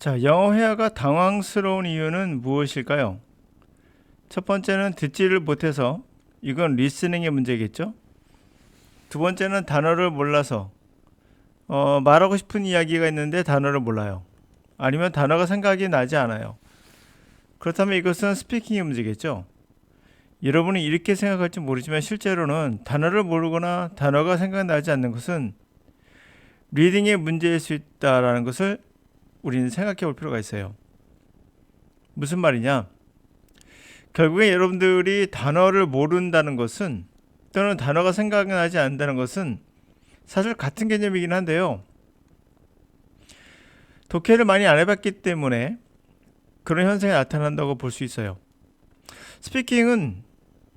자, 영어 회화가 당황스러운 이유는 무엇일까요? 첫 번째는 듣지를 못해서 이건 리스닝의 문제겠죠? 두 번째는 단어를 몰라서 말하고 싶은 이야기가 있는데 단어를 몰라요. 아니면 단어가 생각이 나지 않아요. 그렇다면 이것은 스피킹의 문제겠죠? 여러분이 이렇게 생각할지 모르지만 실제로는 단어를 모르거나 단어가 생각나지 않는 것은 리딩의 문제일 수 있다는 것을 우리는 생각해 볼 필요가 있어요. 무슨 말이냐? 결국에 여러분들이 단어를 모른다는 것은 또는 단어가 생각나지 않는다는 것은 사실 같은 개념이긴 한데요. 독해를 많이 안 해봤기 때문에 그런 현상이 나타난다고 볼 수 있어요. 스피킹은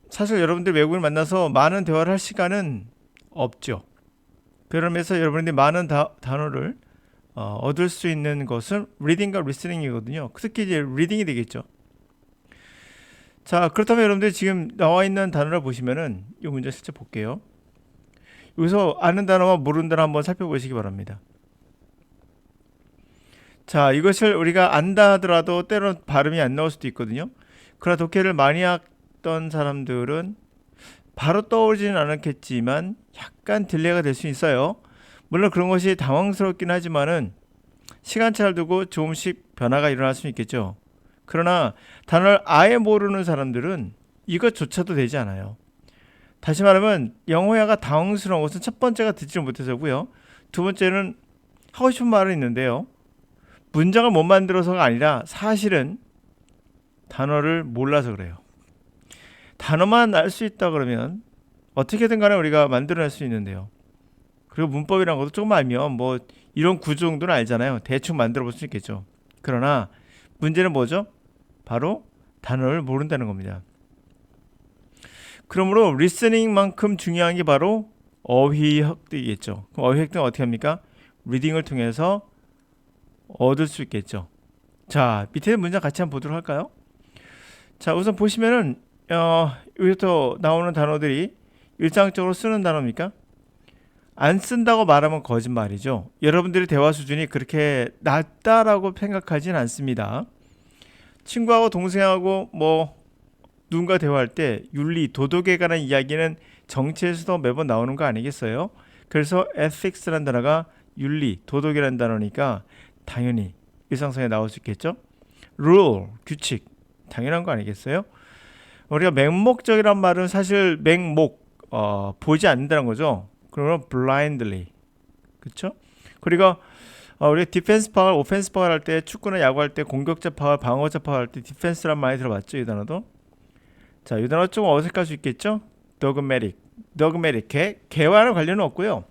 사실 여러분들 외국인을 만나서 많은 대화를 할 시간은 없죠. 그러면서 여러분들이 많은 단어를 얻을 수 있는 것은 리딩과 리스닝이거든요. 특히 이제 리딩이 되겠죠. 자, 그렇다면 여러분들 지금 나와 있는 단어를 보시면은 이 문제 실제 볼게요. 여기서 아는 단어와 모르는 단어 한번 살펴보시기 바랍니다. 자, 이것을 우리가 안다 하더라도 때로는 발음이 안 나올 수도 있거든요. 그러나 독해를 많이 했던 사람들은 바로 떠오르지는 않았겠지만 약간 딜레이가 될 수 있어요. 물론 그런 것이 당황스럽긴 하지만은 시간차를 두고 조금씩 변화가 일어날 수 있겠죠. 그러나 단어를 아예 모르는 사람들은 이것조차도 되지 않아요. 다시 말하면 영어회화가 당황스러운 것은 첫 번째가 듣지를 못해서고요. 두 번째는 하고 싶은 말은 있는데요. 문장을 못 만들어서가 아니라 사실은 단어를 몰라서 그래요. 단어만 알 수 있다 그러면 어떻게든 간에 우리가 만들어낼 수 있는데요. 그리고 문법이라는 것도 조금 알면 뭐 이런 구조 정도는 알잖아요. 대충 만들어 볼 수 있겠죠. 그러나 문제는 뭐죠? 바로 단어를 모른다는 겁니다. 그러므로 리스닝만큼 중요한 게 바로 어휘 획득이겠죠. 그럼 어휘 획득은 어떻게 합니까? 리딩을 통해서 얻을 수 있겠죠. 자, 밑에 문장 같이 한번 보도록 할까요? 자, 우선 보시면은 여기부터 나오는 단어들이 일상적으로 쓰는 단어입니까? 안 쓴다고 말하면 거짓말이죠. 여러분들의 대화 수준이 그렇게 낮다라고 생각하진 않습니다. 친구하고 동생하고 뭐 누군가 대화할 때 윤리, 도덕에 관한 이야기는 정치에서도 매번 나오는 거 아니겠어요? 그래서 ethics라는 단어가 윤리, 도덕이라는 단어니까 당연히 일상생활에 나올 수 있겠죠? rule, 규칙, 당연한 거 아니겠어요? 우리가 맹목적이란 말은 사실 보지 않는다는 거죠. 그러면 blindly, 그렇죠? 그리고 우리가 디펜스 파울, 오펜스 파울 할 때 축구나 야구할 때 공격자 파울, 방어자 파울 할 때 디펜스란 많이 들어봤죠, 이 단어도. 자, 이 단어 좀 어색할 수 있겠죠? dogmatic, 개와는 관련은 없고요.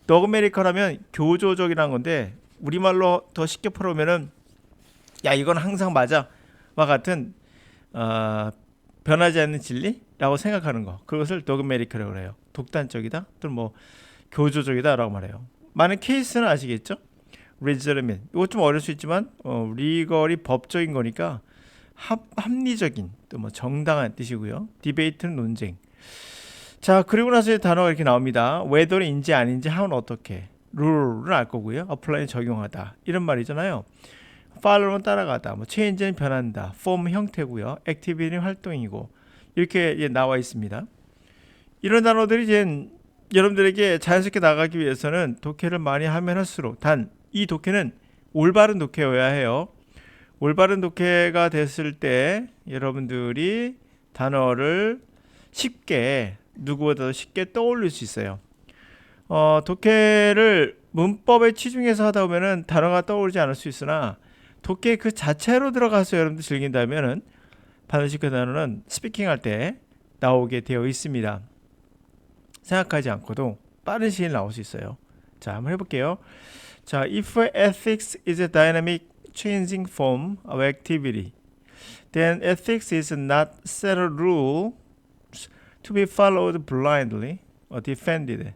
dogmatic하면 교조적이라는 건데 우리말로 더 쉽게 풀어보면은 야, 이건 항상 맞아와 같은 변하지 않는 진리라고 생각하는 거, 그것을 dogmatic이라고 해요. 독단적이다 또는 뭐 교조적이다라고 말해요. 많은 케이스는 아시겠죠? legitimate, 이거 좀 어려울 수 있지만 리걸이 법적인 거니까 합리적인, 또 뭐 정당한 뜻이고요. 디베이트는 논쟁. 자, 그리고 나서 단어가 이렇게 나옵니다. whether인지 아닌지, how는 어떻게, rule은 알 거고요. apply는 적용하다, 이런 말이잖아요. follow는 따라가다, 뭐 change는 변한다, form 형태고요. activity는 활동이고, 이렇게 나와 있습니다. 이런 단어들이 이제 여러분들에게 자연스럽게 나가기 위해서는 독해를 많이 하면 할수록, 단 이 독해는 올바른 독해여야 해요. 올바른 독해가 됐을 때 여러분들이 단어를 쉽게, 누구보다도 쉽게 떠올릴 수 있어요. 독해를 문법에 치중해서 하다 보면은 단어가 떠오르지 않을 수 있으나 독해 그 자체로 들어가서 여러분들 즐긴다면은 반드시 그 단어는 스피킹 할 때 나오게 되어 있습니다. 생각하지 않고도 빠른 시일 나올 수 있어요. 자, 한번 해볼게요. 자, if ethics is a dynamic changing form of activity, then ethics is not set a rule to be followed blindly or defended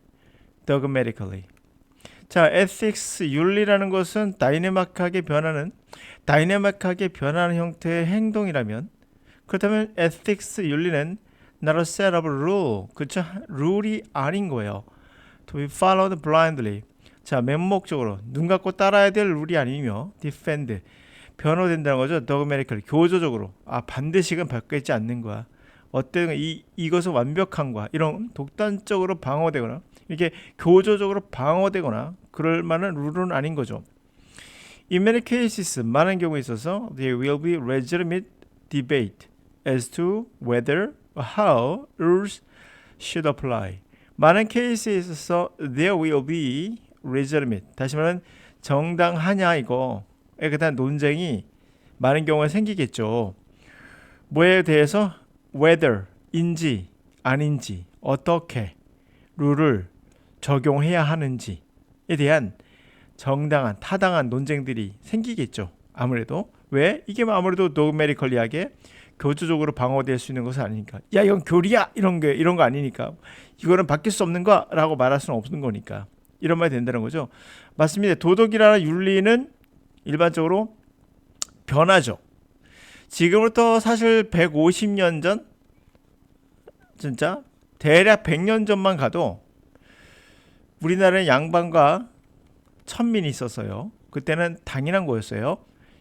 dogmatically. 자, ethics, 윤리라는 것은 다이내믹하게 변하는 형태의 행동이라면, 그렇다면 ethics, 윤리는 not a set of rule, 그쵸? 룰이 아닌 거예요. to be followed blindly. 자, 맹목적으로 눈 감고 따라야 될 룰이 아니며 defend, 변호된다는 거죠. dogmatically 교조적으로 반대식은 바뀌지 않는 거야. 어떤 이것은 완벽한 거야. 이런 독단적으로 방어되거나 이렇게 교조적으로 방어되거나 그럴 만한 룰은 아닌 거죠. In many cases 많은 경우에 있어서 there will be legitimate debate as to whether or how rules should apply. 많은 케이스에 있어서 there will be legitimate 다시 말하면 정당하냐 이거에 대한 논쟁이 많은 경우에 생기겠죠. 뭐에 대해서 whether인지 아닌지 어떻게 룰을 적용해야 하는지에 대한 정당한 타당한 논쟁들이 생기겠죠. 아무래도 왜? 이게 아무래도 dogmatically하게 교조적으로 방어될 수 있는 것은 아니니까. 야 이건 교리야 이런 거 아니니까. 이거는 바뀔 수 없는 거라고 말할 수는 없는 거니까. 이런 말이 된다는 거죠. 맞습니다. 도덕이라는 윤리는 일반적으로 변하죠. 지금부터 사실 150년 전 진짜 대략 100년 전만 가도 우리나라에 양반과 천민이 있었어요. 그때는 당연한 거였어요.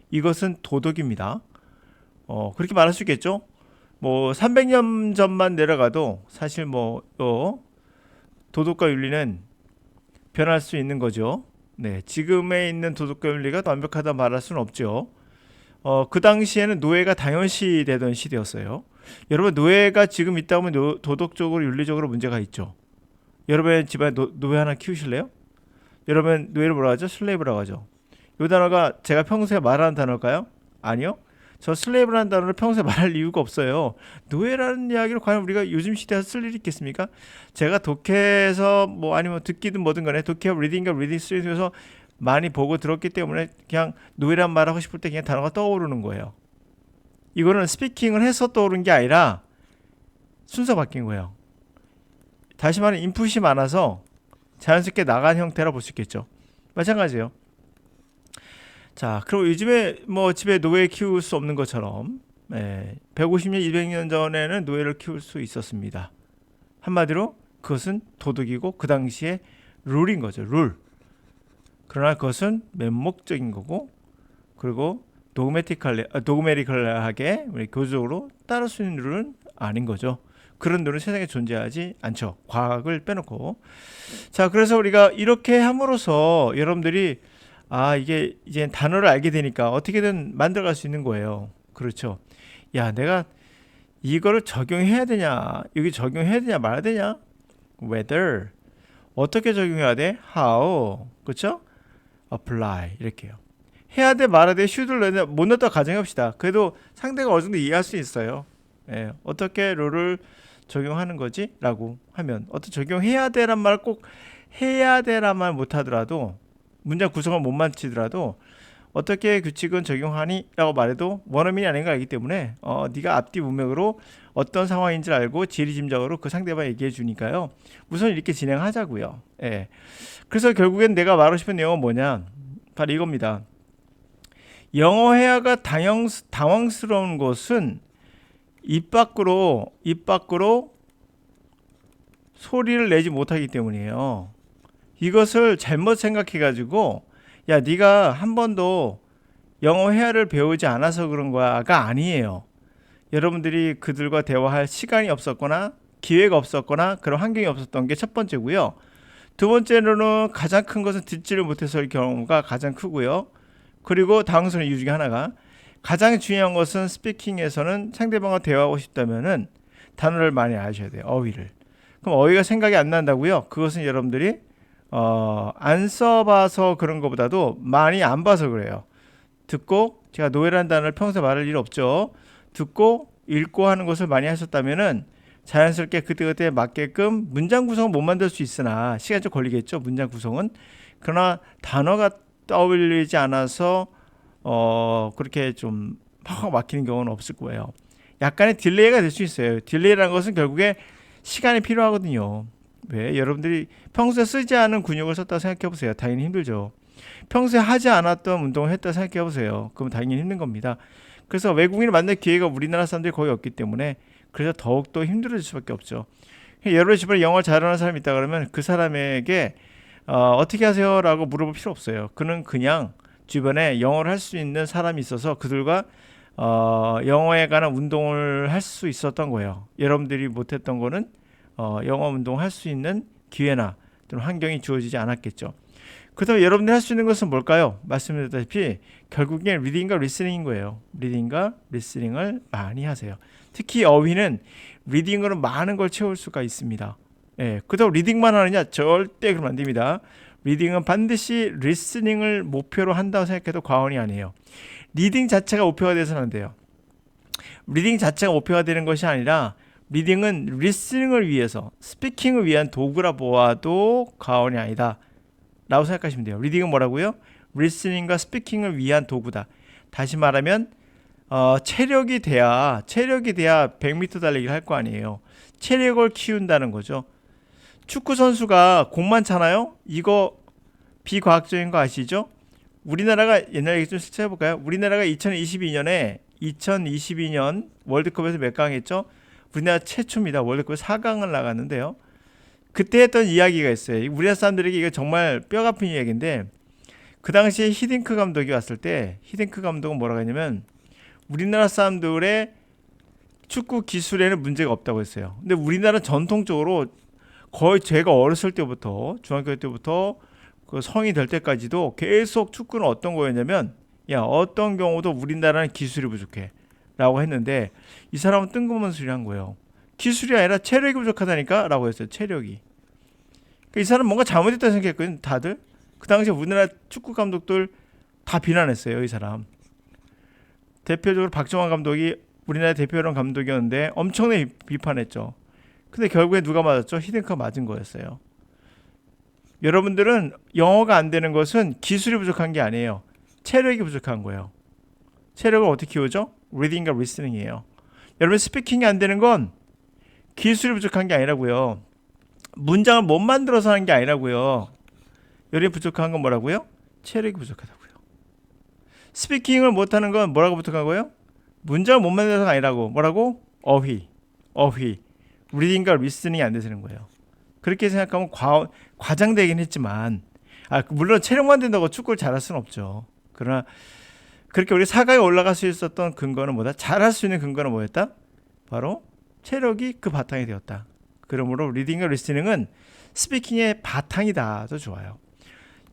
이것은 도덕입니다. 그렇게 말할 수 있겠죠. 뭐 300년 전만 내려가도 사실 도덕과 윤리는 변할 수 있는 거죠. 네, 지금에 있는 도덕과 윤리가 완벽하다 말할 수는 없죠. 그 당시에는 노예가 당연시 되던 시대였어요. 여러분 노예가 지금 있다 보면 도덕적으로 윤리적으로 문제가 있죠. 여러분 집안에 노예 하나 키우실래요? 여러분 노예를 뭐라고 하죠? 슬레이브라고 하죠. 이 단어가 제가 평소에 말하는 단어일까요? 아니요. 저 슬레이브라는 단어를 평소에 말할 이유가 없어요. 노예라는 이야기를 과연 우리가 요즘 시대에서 쓸 일이 있겠습니까? 제가 독해에서 아니면 듣기든 뭐든 간에 독해 리딩과 리딩 스트리트에서 많이 보고 들었기 때문에 그냥 노예란 말하고 싶을 때 그냥 단어가 떠오르는 거예요. 이거는 스피킹을 해서 떠오른 게 아니라 순서 바뀐 거예요. 다시 말하면 인풋이 많아서 자연스럽게 나간 형태라 볼 수 있겠죠. 마찬가지예요. 자, 그럼 요즘에 집에 노예 키울 수 없는 것처럼 150년, 200년 전에는 노예를 키울 수 있었습니다. 한마디로 그것은 도덕이고 그 당시에 룰인 거죠. 룰. 그러나 그것은 맹목적인 거고 그리고 도그매티컬하게 교조적으로 따를 수 있는 룰은 아닌 거죠. 그런 룰은 세상에 존재하지 않죠. 과학을 빼놓고. 자, 그래서 우리가 이렇게 함으로써 여러분들이 이게 이제 단어를 알게 되니까 어떻게든 만들어갈 수 있는 거예요. 그렇죠. 야, 내가 이거를 적용해야 되냐, 여기 적용해야 되냐, 말아야 되냐, whether 어떻게 적용해야 돼, how, 그렇죠? apply 이렇게요. 해야 돼, 말아야 돼, should를 못 넣었다 가정해봅시다. 그래도 상대가 어느 정도 이해할 수 있어요. 어떻게 룰을 적용하는 거지? 라고 하면 어떻게 적용해야 돼란 말 꼭 해야 돼란 말 못하더라도 문장 구성을 못 만지더라도 어떻게 규칙은 적용하니? 라고 말해도 원어민이 아닌 걸 알기 때문에 네가 앞뒤 문맥으로 어떤 상황인지 알고 지리짐작으로 그 상대방 얘기해 주니까요. 우선 이렇게 진행하자고요. 그래서 결국엔 내가 말하고 싶은 내용은 뭐냐? 바로 이겁니다. 영어 회화가 당황스러운 것은 입 밖으로 소리를 내지 못하기 때문이에요. 이것을 잘못 생각해가지고 야 네가 한 번도 영어 회화를 배우지 않아서 그런 거야가 아니에요. 여러분들이 그들과 대화할 시간이 없었거나 기회가 없었거나 그런 환경이 없었던 게 첫 번째고요. 두 번째로는 가장 큰 것은 듣지를 못해서의 경우가 가장 크고요. 그리고 당황스러운 이유 중에 하나가 가장 중요한 것은 스피킹에서는 상대방과 대화하고 싶다면은 단어를 많이 아셔야 돼요. 어휘를. 그럼 어휘가 생각이 안 난다고요? 그것은 여러분들이 안 써봐서 그런 것보다도 많이 안 봐서 그래요. 듣고 제가 노예라는 단어를 평소에 말할 일 없죠. 듣고 읽고 하는 것을 많이 하셨다면은 자연스럽게 그때그때 맞게끔 문장 구성은 못 만들 수 있으나 시간이 좀 걸리겠죠. 문장 구성은. 그러나 단어가 떠올리지 않아서 그렇게 좀 팍 막히는 경우는 없을 거예요. 약간의 딜레이가 될 수 있어요. 딜레이라는 것은 결국에 시간이 필요하거든요. 왜? 여러분들이 평소에 쓰지 않은 근육을 썼다고 생각해 보세요. 당연히 힘들죠. 평소에 하지 않았던 운동을 했다고 생각해 보세요. 그럼 당연히 힘든 겁니다. 그래서 외국인을 만날 기회가 우리나라 사람들이 거의 없기 때문에 그래서 더욱더 힘들어질 수밖에 없죠. 여러분의 주변에 영어를 잘하는 사람이 있다 그러면 그 사람에게 어떻게 하세요? 라고 물어볼 필요 없어요. 그는 그냥 주변에 영어를 할 수 있는 사람이 있어서 그들과 영어에 관한 운동을 할 수 있었던 거예요. 여러분들이 못했던 거는 영어 운동을 할 수 있는 기회나 또는 환경이 주어지지 않았겠죠. 그렇다면 여러분들이 할 수 있는 것은 뭘까요? 말씀드렸다시피 결국엔 리딩과 리스닝인 거예요. 리딩과 리스닝을 많이 하세요. 특히 어휘는 리딩으로 많은 걸 채울 수가 있습니다. 예, 그렇다고 리딩만 하느냐? 절대 그러면 안 됩니다. 리딩은 반드시 리스닝을 목표로 한다고 생각해도 과언이 아니에요. 리딩 자체가 목표가 돼서는 안 돼요. 리딩 자체가 목표가 되는 것이 아니라 리딩은 리스닝을 위해서, 스피킹을 위한 도구라 보아도 과언이 아니다 라고 생각하시면 돼요. 리딩은 뭐라고요? 리스닝과 스피킹을 위한 도구다. 다시 말하면 체력이 돼야 100m 달리기를 할 거 아니에요. 체력을 키운다는 거죠. 축구 선수가 공만 차나요? 이거 비과학적인 거 아시죠? 우리나라가 옛날 얘기 좀 실제 해볼까요? 우리나라가 2022년 월드컵에서 몇 강 했죠? 우리나라 최초입니다. 월드컵 4강을 나갔는데요. 그때 했던 이야기가 있어요. 우리나라 사람들에게 이거 정말 뼈아픈 이야기인데, 그 당시에 히딩크 감독이 왔을 때 히딩크 감독은 뭐라고 했냐면 우리나라 사람들의 축구 기술에는 문제가 없다고 했어요. 근데 우리나라는 전통적으로 거의 제가 어렸을 때부터, 중학교 때부터 그 성이 될 때까지도 계속 축구는 어떤 거였냐면, 야, 어떤 경우도 우리나라는 기술이 부족해 라고 했는데, 이 사람은 뜬금없는 소리 한 거예요. 기술이 아니라 체력이 부족하다니까 라고 했어요. 체력이. 그러니까 이 사람 뭔가 잘못했다고 생각했거든요. 다들. 그 당시에 우리나라 축구 감독들 다 비난했어요. 이 사람. 대표적으로 박정환 감독이 우리나라 대표형 감독이었는데 엄청나게 비판했죠. 근데 결국에 누가 맞았죠? 히딩크가 맞은 거였어요. 여러분들은 영어가 안 되는 것은 기술이 부족한 게 아니에요. 체력이 부족한 거예요. 체력을 어떻게 키우죠? 리딩과 리스닝이에요. 여러분 스피킹이 안 되는 건 기술이 부족한 게 아니라고요. 문장을 못 만들어서 하는 게 아니라고요. 여러분이 부족한 건 뭐라고요? 체력이 부족하다고요. 스피킹을 못하는 건 뭐라고 부족한 거예요? 문장을 못 만들어서가 아니라고. 뭐라고? 어휘. 리딩과 리스닝이 안 되는 거예요. 그렇게 생각하면 과장되긴 했지만, 물론 체력만 된다고 축구를 잘할 수는 없죠. 그러나 그렇게 우리 사가에 올라갈 수 있었던 근거는 뭐다? 잘할 수 있는 근거는 뭐였다? 바로 체력이 그 바탕이 되었다. 그러므로 리딩과 리스닝은 스피킹의 바탕이다. 더 좋아요.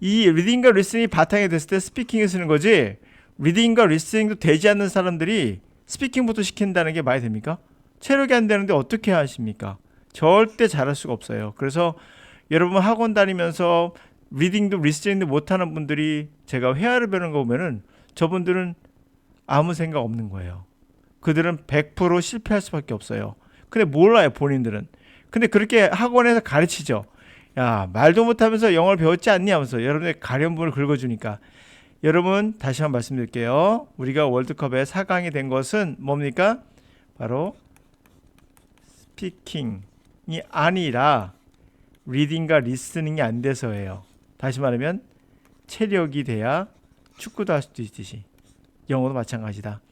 이 리딩과 리스닝이 바탕이 됐을 때 스피킹을 쓰는 거지, 리딩과 리스닝도 되지 않는 사람들이 스피킹부터 시킨다는 게 말이 됩니까? 체력이 안 되는데 어떻게 하십니까? 절대 잘할 수가 없어요. 그래서 여러분 학원 다니면서 리딩도 리스닝도 못하는 분들이 제가 회화를 배우는 거 보면은 저분들은 아무 생각 없는 거예요. 그들은 100% 실패할 수밖에 없어요. 근데 몰라요, 본인들은. 근데 그렇게 학원에서 가르치죠. 야, 말도 못하면서 영어를 배웠지 않니? 하면서 여러분의 가련부를 긁어주니까. 여러분 다시 한번 말씀드릴게요. 우리가 월드컵에 4강이 된 것은 뭡니까? 바로 스피킹이 아니라 리딩과 리스닝이 안 돼서예요. 다시 말하면 체력이 돼야 축구도 할 수도 있듯이 영어도 마찬가지다.